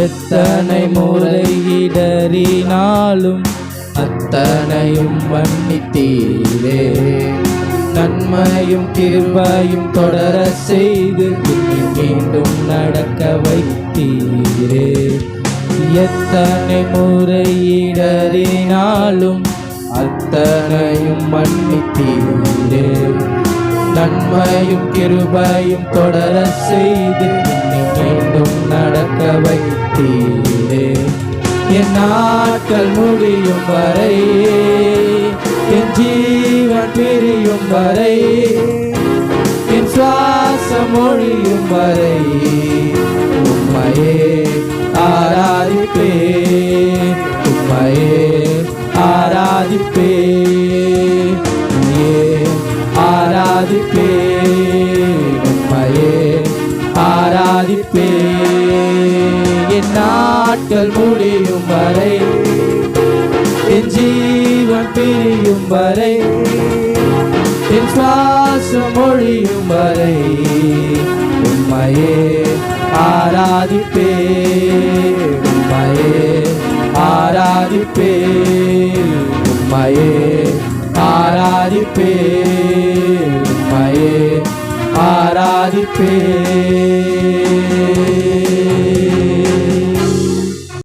எத்தனை முறை இடறினாலும் அத்தனையும் மன்னித்தீரே. நன்மையும் கிருபையும் தொடர செய்து மீண்டும் நடக்க வைத்தீரே. எத்தனை முறை இடறினாலும் அத்தனையும் மன்னித்தீரே. நன்மையும் கிருபையும் தொடர செய்து மீண்டும் நடக்க வைத்தீரே. என் நாட்கள் முடியும் வரை, என் ஜீவன் பிரியும் வரை, என் சுவாசம் ஒழியும் வரை உம்மையே ஆராதிப்பேன், உம்மையே ஆராதிப்பேன், ஆராதிப்பேன், உம்மையே ஆராதிப்பேன். என் நாட்கள் முடியும் வரை, என் ஜீவன் பிரியும் வரை, என் சுவாசம் ஒழியும் வரை உம்மையே ஆராதிப்பேன், உம்மையே ஆராதிப்பேன், உம்மையே ஆராதிப்பேன், உம்மையே ஆராதிப்பேன்.